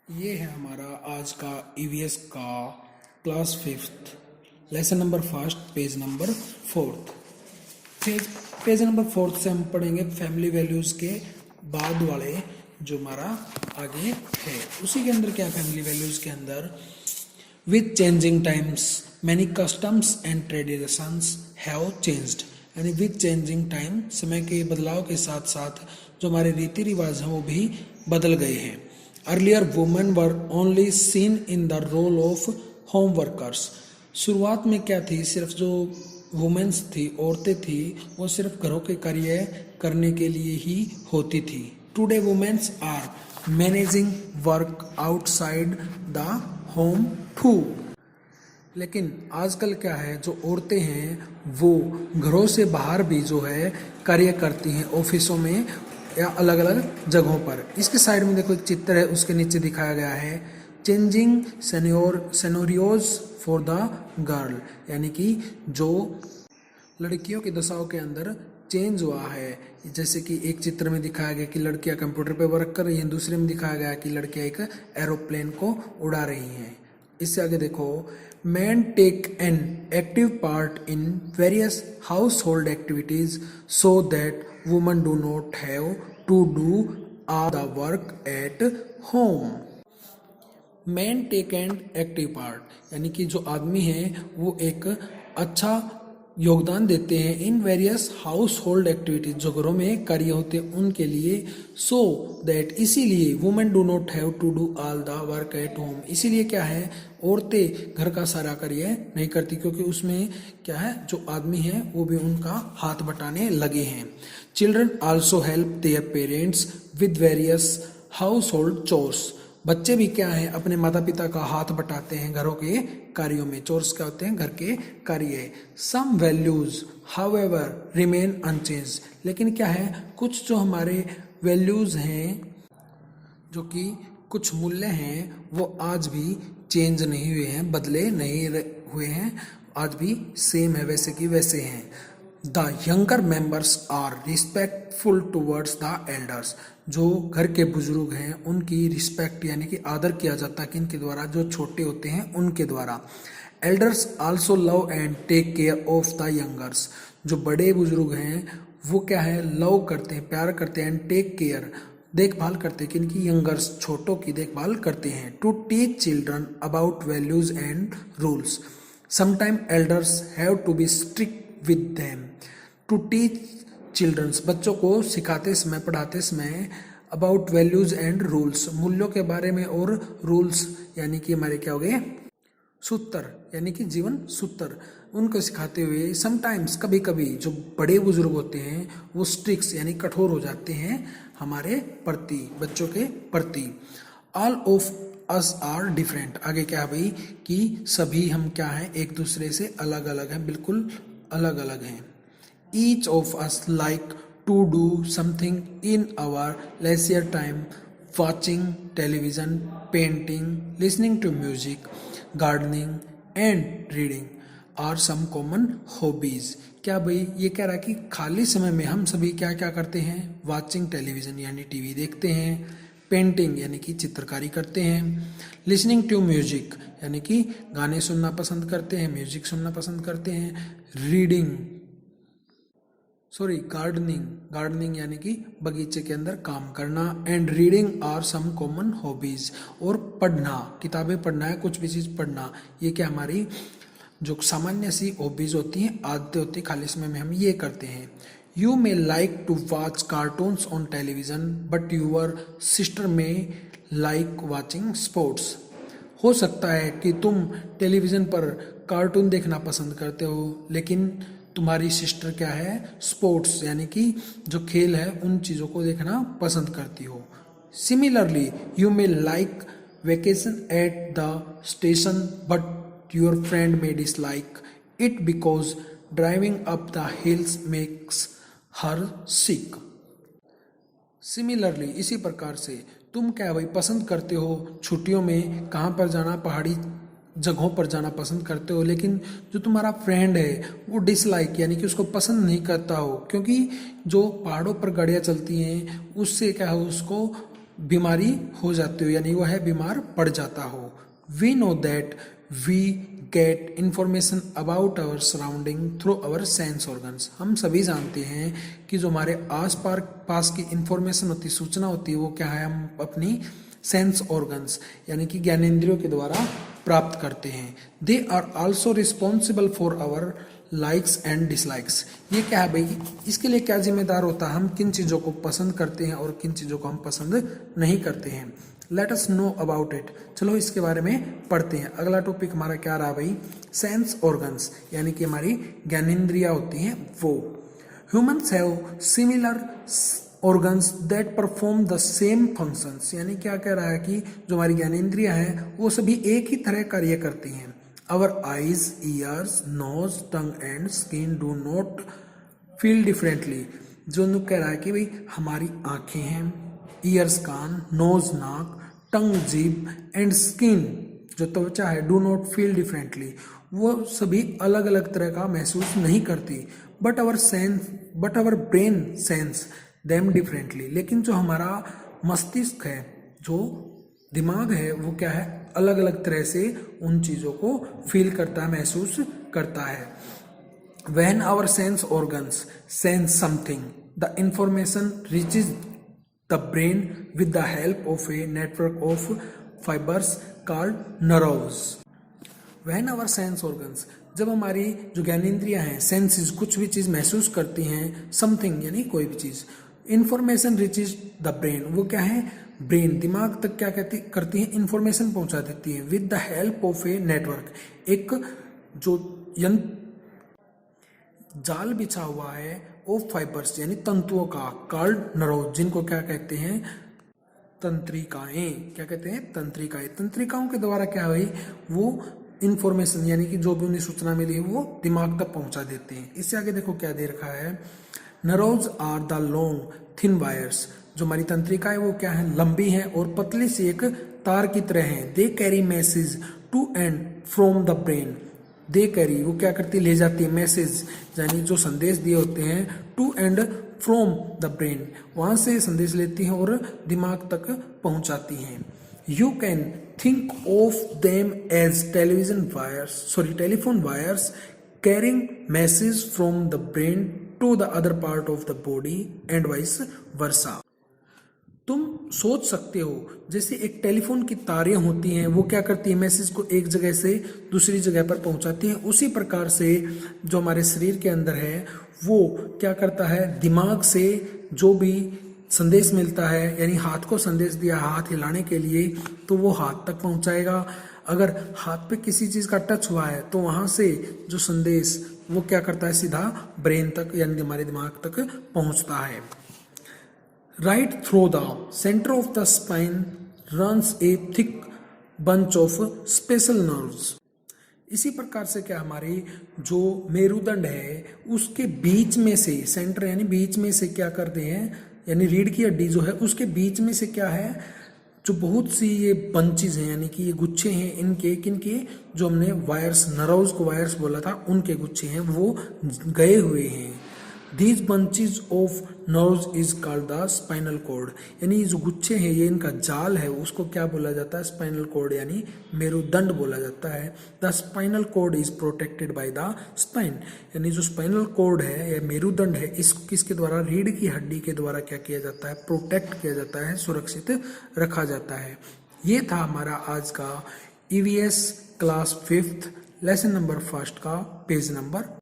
ये है हमारा आज का ईवीएस का class 5th lesson number first page number 4th। Page number 4th से हम पढ़ेंगे फैमिली वैल्यूज़ के बाद वाले जो हमारा आगे है। उसी के अंदर क्या फैमिली वैल्यूज़ के अंदर with changing times many customs and traditions have changed, यानी विथ चेंजिंग टाइम समय के बदलाव के साथ साथ जो हमारे रीति रिवाज हैं वो भी बदल गए हैं। Earlier women were only seen in the role of home workers. शुरुआत में क्या थी, सिर्फ जो वुमेन्स थी, औरतें थी, वो सिर्फ घरों के कार्य करने के लिए ही होती थी। Today womens are managing work outside the home too. लेकिन आजकल क्या है, जो औरतें हैं वो घरों से बाहर भी जो है कार्य करती हैं, ऑफिसों में या अलग अलग जगहों पर। इसके साइड में देखो एक चित्र है, उसके नीचे दिखाया गया है चेंजिंग सेनोरियोज फॉर द गर्ल, यानी कि जो लड़कियों की दशाओं के अंदर चेंज हुआ है। जैसे कि एक चित्र में दिखाया गया कि लड़कियां कंप्यूटर पे वर्क कर रही हैं, दूसरे में दिखाया गया कि लड़कियां एक एरोप्लेन को उड़ा रही हैं। इससे आगे देखो men take an active part in various household activities so that women do not have to do all the work at home. Men take an active part, यानी कि जो आदमी है वो एक अच्छा योगदान देते हैं in various household activities, जो घरों में कार्य होते हैं उनके लिए। सो दैट, इसीलिए women do not have to do all the work at home, इसीलिए क्या है औरतें घर का सारा कार्य नहीं करती, क्योंकि उसमें क्या है जो आदमी है वो भी उनका हाथ बटाने लगे हैं। Children also help their parents with various house hold chores. बच्चे भी क्या है अपने माता पिता का हाथ बटाते हैं घरों के कार्यों में। चोर्स क्या होते हैं, घर के कार्य। Some values however remain unchanged, लेकिन क्या है कुछ जो हमारे वैल्यूज हैं, जो कि कुछ मूल्य हैं, वो आज भी चेंज नहीं हुए हैं, बदले नहीं हुए हैं, आज भी सेम है, वैसे की वैसे हैं। The younger members are respectful towards the elders. जो घर के बुजुर्ग हैं उनकी रिस्पेक्ट यानी कि आदर किया जाता है किनके द्वारा, जो छोटे होते हैं उनके द्वारा। Elders also love and take care of the youngers. जो बड़े बुजुर्ग हैं वो क्या है लव करते हैं, प्यार करते हैं, एंड टेक केयर देखभाल करते हैं किनकी, यंगर्स छोटों की देखभाल करते हैं। To teach children about values and rules, sometime elders have to be strict with them. To teach childrens, बच्चों को सिखाते समय, पढ़ाते समय, अबाउट वैल्यूज एंड रूल्स, मूल्यों के बारे में, और रूल्स यानी कि हमारे क्या हो गए सूत्र, यानी कि जीवन सूत्र, उनको सिखाते हुए समटाइम्स कभी कभी जो बड़े बुजुर्ग होते हैं वो स्ट्रिक्स यानी कठोर हो जाते हैं हमारे प्रति, बच्चों के प्रति। All of us are different, आगे क्या है भाई कि सभी हम क्या हैं एक दूसरे से अलग अलग हैं, बिल्कुल अलग अलग हैं। Each of us like to do something in our leisure time, watching television, painting, listening to music, gardening and reading are some common hobbies। क्या भाई ये कह रहा है कि खाली समय में हम सभी क्या क्या करते हैं, वाचिंग टेलीविज़न यानी टीवी देखते हैं, पेंटिंग यानी कि चित्रकारी करते हैं, लिसनिंग टू म्यूजिक यानी कि गाने सुनना पसंद करते हैं, म्यूजिक सुनना पसंद करते हैं, गार्डनिंग यानी कि बगीचे के अंदर काम करना, and reading are some common hobbies, और पढ़ना, किताबें पढ़ना है, कुछ भी चीज़ पढ़ना, ये क्या हमारी जो सामान्य सी हॉबीज होती हैं, आदतें होती हैं, खाली समय में हम ये करते हैं। You may like to watch cartoons on television but your sister may like watching sports. हो सकता है कि तुम टेलीविज़न पर कार्टून देखना पसंद करते हो, लेकिन तुम्हारी सिस्टर क्या है स्पोर्ट्स यानी कि जो खेल है उन चीज़ों को देखना पसंद करती हो। Similarly you may like vacation at the station but your friend may dislike it because driving up the hills makes her sick. Similarly इसी प्रकार से तुम क्या भाई पसंद करते हो छुट्टियों में कहाँ पर जाना, पहाड़ी जगहों पर जाना पसंद करते हो, लेकिन जो तुम्हारा फ्रेंड है वो डिसलाइक यानी कि उसको पसंद नहीं करता हो, क्योंकि जो पहाड़ों पर गाड़ियाँ चलती हैं उससे क्या है उसको बीमारी हो जाती हो, यानी वह बीमार पड़ जाता हो। We know that we get information about our surrounding through our sense organs. हम सभी जानते हैं कि जो हमारे आस पास की इंफॉर्मेशन होती है, सूचना होती है, वो क्या है, हम अपनी सेंस ऑर्गन्स यानी कि ज्ञानेंद्रियों के द्वारा प्राप्त करते हैं। They are also responsible for our likes and dislikes. ये क्या है भाई, इसके लिए क्या जिम्मेदार होता है, हम किन चीज़ों को पसंद करते हैं और किन चीज़ों को हम पसंद नहीं करते हैं। Let us know about it. चलो इसके बारे में पढ़ते हैं। अगला टॉपिक हमारा क्या रहा भाई, सेंस ऑर्गन्स यानी कि हमारी ज्ञानेंद्रियां होती हैं वो। Humans have similar organs that perform the same functions. यानी क्या कह रहा है कि जो हमारी ज्ञानेंद्रियां हैं वो सभी एक ही तरह कार्य करती हैं। Our eyes, ears, nose, tongue and skin do not feel differently। जो नुक कह रहा है कि भाई हमारी आंखें हैं, ईयर्स कान, नोज नाक, टंग जीभ एंड स्किन जो त्वचा है, डू नॉट फील डिफरेंटली, वो सभी अलग अलग तरह का महसूस नहीं करती। But our brain sense them differently. लेकिन जो हमारा मस्तिष्क है, जो दिमाग है, वो क्या है, अलग अलग तरह से उन चीज़ों को फील करता है, महसूस करता है। When our sense organs sense something, the information reaches the brain with the help of a network of fibers called nerves। When our sense organs, जब हमारी जो ज्ञानेंद्रियां हैं, सेंसेस, कुछ भी चीज़ महसूस करती हैं, समथिंग यानी कोई भी चीज़, इंफॉर्मेशन रिचेज द ब्रेन, वो क्या है, ब्रेन दिमाग तक क्या करती है, इंफॉर्मेशन पहुंचा देती है। With the help of a network, एक जो जाल बिछा हुआ है ऑफ फाइबर्स यानी तंतुओं का, कॉल्ड नर्व, जिनको क्या कहते हैं, तंत्रिकाएं। क्या कहते हैं, तंत्रिकाएं। तंत्रिकाओं के द्वारा क्या हुई, वो इंफॉर्मेशन यानी कि जो भी उन्हें सूचना मिली है वो दिमाग तक पहुंचा देते हैं। इससे आगे देखो क्या दे रखा है, nerves are the long thin wires. जो हमारी तंत्रिका है वो क्या है, लंबी है और पतली सी एक तार की तरह है। They carry message to and from the brain. They carry, वो क्या करती है, ले जाती है, मैसेज यानी जो संदेश दिए होते हैं, to and from the brain, वहां से संदेश लेती हैं और दिमाग तक पहुंचाती हैं। You can think of them as telephone wires carrying message from the brain to the other part of the body and vice versa. तुम सोच सकते हो जैसे एक टेलीफोन की तारें होती हैं, वो क्या करती है, मैसेज को एक जगह से दूसरी जगह पर पहुंचाती हैं। उसी प्रकार से जो हमारे शरीर के अंदर है वो क्या करता है, दिमाग से जो भी संदेश मिलता है, यानी हाथ को संदेश दिया हाथ हिलाने के लिए, तो वो हाथ तक पहुंचाएगा। अगर हाथ पे किसी चीज का टच हुआ है तो वहां से जो संदेश वो क्या करता है, सीधा ब्रेन तक यानी हमारे दिमाग तक पहुंचता है। Right through the center of the spine runs a thick bunch of special nerves। इसी प्रकार से क्या हमारी जो मेरुदंड है उसके बीच में से, सेंटर यानी बीच में से क्या करते हैं, यानी रीढ़ की हड्डी जो है उसके बीच में से क्या है, जो बहुत सी ये बंचेज हैं यानी कि ये गुच्छे हैं, इनके किनके, जो हमने वायर्स, नर्व्स को वायर्स बोला था, उनके गुच्छे हैं, वो गए हुए हैं। These bunches of nerves is called the spinal cord। यानी जो गुच्छे हैं, ये इनका जाल है, उसको क्या बोला जाता है, स्पाइनल कोड यानी मेरुदंड बोला जाता है। The spinal cord is protected by the spine. यानी जो स्पाइनल कोड है या मेरुदंड है, इस किसके द्वारा, रीढ़ की हड्डी के द्वारा क्या किया जाता है, प्रोटेक्ट किया जाता है, सुरक्षित रखा जाता है। ये था हमारा आज का EVS class 5th lesson number 1 का पेज नंबर